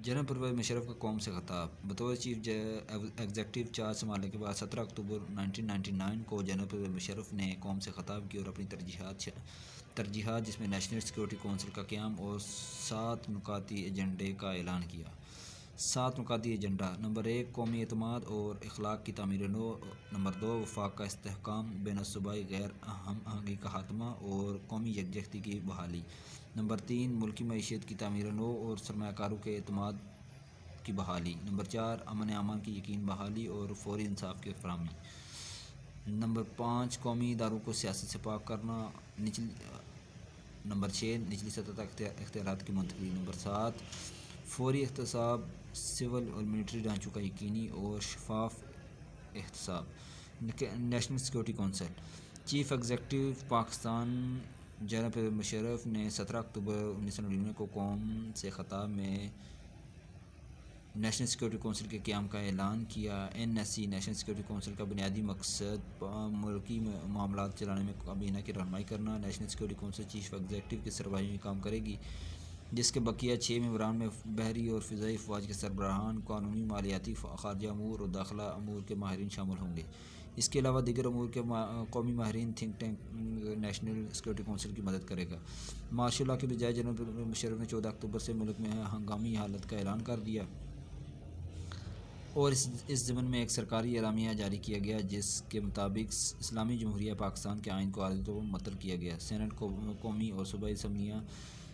General Pervez Musharraf کا قوم سے خطاب بطور چیف ایگزیکٹو چارج سنبھالنے کے بعد 17 اکتوبر 1999 کو جنرل پرویز مشرف نے قوم سے خطاب کیا اور اپنی ترجیحات جس میں نیشنل سیکورٹی کونسل کا قیام اور 7 نکاتی ایجنڈے کا اعلان کیا۔ 7 نکاتی ایجنڈا: نمبر 1 قومی اعتماد اور اخلاق کی تعمیر نو، نمبر 2 وفاق کا استحکام، بین الصوبائی غیر ہم آہنگی کا خاتمہ اور قومی یکجہتی کی بحالی، نمبر 3 ملکی معیشت کی تعمیر نو اور سرمایہ کاروں کے اعتماد کی بحالی، نمبر 4 امن امان کی یقین بحالی اور فوری انصاف کی فراہمی، نمبر 5 قومی اداروں کو سیاست سے پاک کرنا، نمبر 6 نچلی سطح تک اختیارات کی منتقلی، نمبر 7 فوری احتساب سول اور ملٹری ڈھانچوں کا یقینی اور شفاف احتساب۔ National security council chief executive Pakistan general Pervez Musharraf نے 17 اکتوبر 1999 کو قوم سے خطاب میں نیشنل سیکورٹی کونسل کے قیام کا اعلان کیا۔ NSC نیشنل سیکورٹی کونسل کا بنیادی مقصد ملکی معاملات چلانے میں کابینہ کی رہنمائی کرنا۔ National security council chief executive کی سربراہی میں کام کرے گی، جس کے بقیہ 6 ممبران میں بحری اور فضائی افواج کے سربراہان، قانونی، مالیاتی، خارجہ امور اور داخلہ امور کے ماہرین شامل ہوں گے۔ اس کے علاوہ دیگر امور کے قومی ماہرین think tank national security council کی مدد کرے گا۔ مارشل لا کے بجائے جنرل مشرف نے 14 اکتوبر سے ملک میں ہنگامی حالت کا اعلان کر دیا اور اس ضمن میں ایک سرکاری اعلامیہ جاری کیا گیا جس کے مطابق اسلامی جمہوریہ پاکستان کے آئین کو عارضی طور پر معطل کیا گیا۔ سینٹ، قومی اور صوبائی اسمبلیاں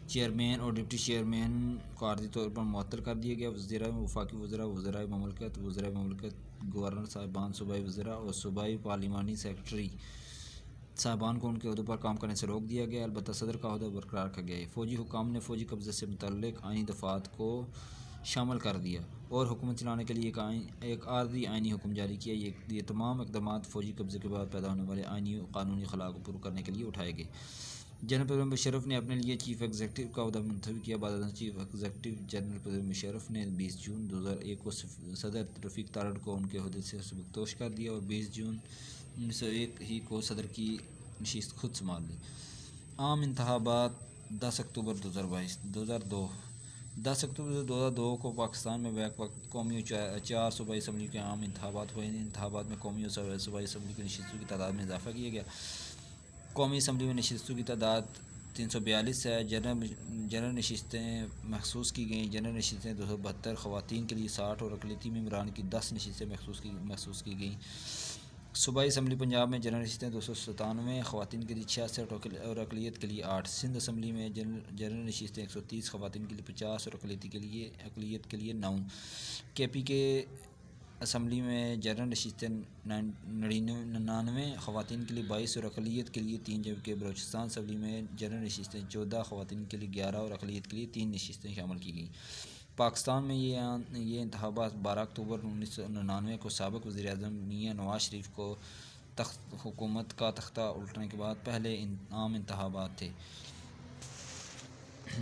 چیئرمین اور ڈپٹی چیئرمین کو عارضی طور پر معطل کر دیا گیا۔ وزراء، وفاقی وزراء، وزرائے مملکت، گورنر صاحبان، صوبائی وزراء اور صوبائی پارلیمانی سیکریٹری صاحبان کو ان کے عہدوں پر کام کرنے سے روک دیا گیا، البتہ صدر کا عہدہ برقرار رکھا گیا۔ فوجی حکام نے فوجی قبضے سے متعلق آئینی دفعات کو شامل کر دیا اور حکومت چلانے کے لیے ایک عارضی آئینی حکم جاری کیا۔ یہ تمام اقدامات فوجی قبضے کے بعد پیدا ہونے والے آئینی و قانونی خلا کو پُر کرنے کے لیے اٹھائے گئے۔ جنرل پرویز مشرف نے اپنے لیے چیف ایگزیکٹو کا عہدہ منتخب کیا۔ بعد ازاں chief executive general Pervez Musharraf نے 20 جون 2001 کو صدر رفیق تارڑ کو ان کے عہدے سے سبکدوش کر دیا اور 20 جون 1901 ہی کو صدر کی نشست خود سنبھال لی۔ عام انتخابات 10 اکتوبر 2002 10 اکتوبر 2002 کو پاکستان میں بیک وقت قومی اور 4 صوبائی اسمبلی کے عام انتخابات ہوئے۔ ان انتخابات میں قومی اور صوبائی اسمبلی کی نشستوں کی تعداد میں اضافہ کیا گیا۔ قومی اسمبلی میں نشستوں کی تعداد 342 ہے۔ جنرل نشستیں مخصوص کی گئیں۔ جنرل نشستیں 272 خواتین کے لیے 60 اور اقلیتی ممبران کی 10 نشستیں مخصوص کی گئیں۔ صوبائی اسمبلی پنجاب میں جنرل نشستیں 297 خواتین کے لیے 66 اور اقلیت کے لیے 8۔ سندھ اسمبلی میں جنرل نشستیں 130 خواتین کے لیے 50 اور اقلیت کے لیے 9۔ KP کے اسمبلی میں جنرل نشستیں 99 خواتین کے لیے 22 اور اقلیت کے لیے 3، جبکہ بلوچستان اسمبلی میں جنرل نشستیں 14 خواتین کے لیے 11 اور اقلیت کے لیے 3 نشستیں شامل کی گئیں۔ پاکستان میں یہ انتخابات 12 اکتوبر 1999 کو سابق وزیر اعظم میاں نواز شریف کو حکومت کا تختہ الٹنے کے بعد پہلے عام انتخابات تھے۔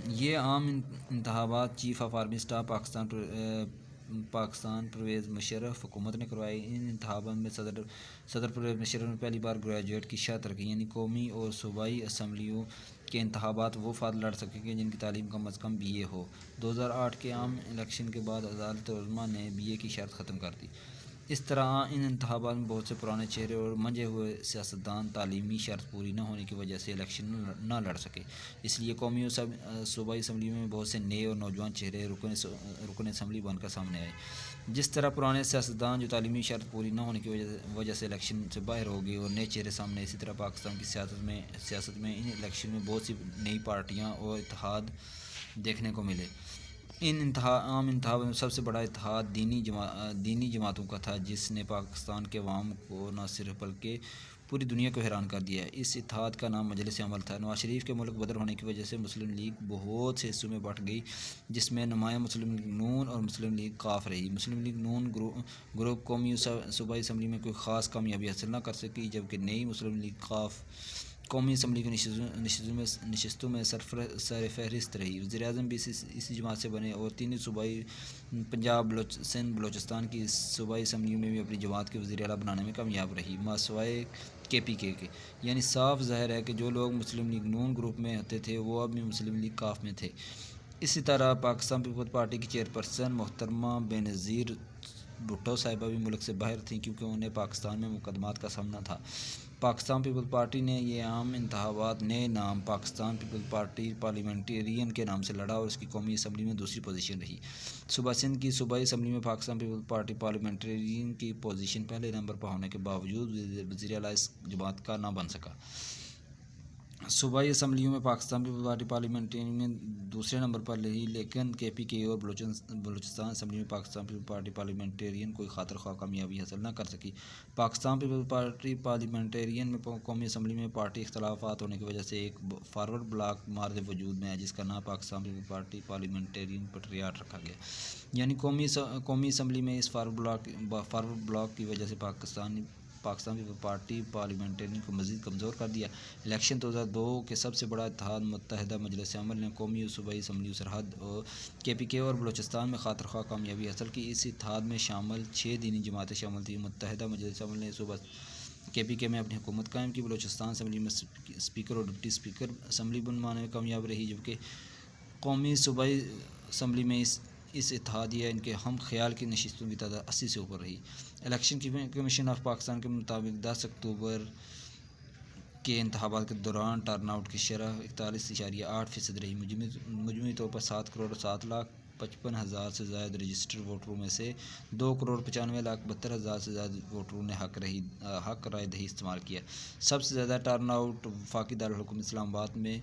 یہ عام انتخابات chief of army staff Pakistan Pervez Musharraf حکومت نے کروائے۔ ان انتخابات میں صدر پرویز مشرف نے پہلی بار گریجویٹ کی شرط رکھی، یعنی قومی اور صوبائی اسمبلیوں کے انتخابات وہ افراد لڑ سکیں گے جن کی تعلیم کم از کم BA ہو۔ 2008 کے عام الیکشن کے بعد عدالت عظمیٰ نے BA کی شرط ختم کر دی۔ اس طرح ان انتخابات میں بہت سے پرانے چہرے اور منجھے ہوئے سیاستدان تعلیمی شرط پوری نہ ہونے کی وجہ سے الیکشن نہ لڑ سکے۔ اس لیے قومی اور صوبائی اسمبلیوں میں بہت سے نئے اور نوجوان چہرے رکن اسمبلی بن کر سامنے آئے۔ جس طرح پرانے سیاستدان جو تعلیمی شرط پوری نہ ہونے کی وجہ سے الیکشن سے باہر ہو گئے اور نئے چہرے سامنے، اسی طرح پاکستان کی سیاست میں ان الیکشن میں بہت سی نئی پارٹیاں اور اتحاد دیکھنے کو ملے۔ ان عام انتخابات میں سب سے بڑا اتحاد دینی جماعتوں کا تھا، جس نے پاکستان کے عوام کو نہ صرف بلکہ پوری دنیا کو حیران کر دیا۔ اس اتحاد کا نام مجلس عمل تھا۔ نواز شریف کے ملک بدر ہونے کی وجہ سے مسلم لیگ بہت سے حصوں میں بٹ گئی، جس میں نمایاں مسلم لیگ نون اور مسلم لیگ ق رہی۔ مسلم لیگ نون گروپ قومی اور صوبائی اسمبلی میں کوئی خاص کامیابی حاصل نہ کر سکی، جبکہ نئی مسلم لیگ ق قومی اسمبلی کی نشستوں میں سر فہرست رہی۔ وزیر اعظم بھی اسی جماعت سے بنے اور تینوں صوبائی پنجاب، سندھ، بلوچستان کی صوبائی اسمبلیوں میں بھی اپنی جماعت کے وزیر اعلیٰ بنانے میں کامیاب رہی، ماسوائے KP کے۔ یعنی صاف ظاہر ہے کہ جو لوگ مسلم لیگ نون گروپ میں ہوتے تھے وہ اب بھی مسلم لیگ ق میں تھے۔ اسی طرح پاکستان پیپلز پارٹی کی چیئرپرسن محترمہ بینظیر بھٹو صاحبہ بھی ملک سے باہر تھیں کیونکہ انہیں پاکستان میں مقدمات کا سامنا تھا۔ پاکستان پیپلز پارٹی نے یہ عام انتخابات نئے نام پاکستان پیپلز پارٹی پارلیمنٹیرین کے نام سے لڑا اور اس کی قومی اسمبلی میں دوسری پوزیشن رہی۔ صوبہ سندھ کی صوبائی اسمبلی میں پاکستان پیپلز پارٹی پارلیمنٹیرین کی پوزیشن پہلے نمبر پر ہونے کے باوجود وزیر اعلیٰ اس جماعت کا نہ بن سکا۔ صوبائی اسمبلیوں میں پاکستان پیپلز پارٹی پارلیمنٹیرین میں دوسرے نمبر پر رہی، لیکن کے پی کے اور بلوچستان اسمبلی میں پاکستان پیپلز پارٹی پارلیمنٹیرین کوئی خاطر خواہ کامیابی حاصل نہ کر سکی۔ پاکستان پیپلز پارٹی پارلیمنٹیرین میں قومی اسمبلی میں پارٹی اختلافات ہونے کی وجہ سے ایک فارورڈ بلاک مارد وجود میں ہے جس کا نام پاکستان پیپلز پارٹی پارلیمنٹیرین پیٹریاٹ رکھا گیا، یعنی قومی اسمبلی میں اس فارورڈ بلاک کی وجہ سے پاکستان پیپلز پارٹی پارلیمنٹیرین کو مزید کمزور کر دیا۔ الیکشن 2002 کے سب سے بڑا اتحاد متحدہ مجلس عمل نے قومی اور صوبائی اسمبلیوں سرحد اور کے پی کے اور بلوچستان میں خاطر خواہ کامیابی حاصل کی۔ اس اتحاد میں شامل 6 دینی جماعتیں شامل تھیں۔ متحدہ مجلس عمل نے صوبہ کے پی کے میں اپنی حکومت قائم کی، بلوچستان اسمبلی میں اسپیکر اور ڈپٹی اسپیکر اسمبلی بنوانے میں کامیاب رہی، جبکہ قومی صوبائی اسمبلی میں اس اتحادیہ ان کے ہم خیال کی نشستوں کی تعداد 80 سے اوپر رہی۔ الیکشن کمیشن آف پاکستان کے مطابق 10 اکتوبر کے انتخابات کے دوران ٹرن آؤٹ کی شرح 41.8% رہی۔ مجموعی طور پر 7,55,00,000 سے زائد رجسٹرڈ ووٹروں میں سے 2,95,72,000 سے زائد ووٹروں نے حق رائے دہی استعمال کیا۔ سب سے زیادہ ٹرن آؤٹ وفاقی دارالحکومت اسلام آباد میں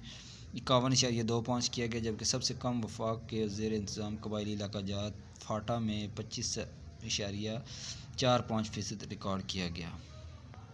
51.25 کیا گیا، جبکہ سب سے کم وفاق کے زیر انتظام قبائلی علاقہ جات فاٹا میں 25.45% ریکارڈ کیا گیا۔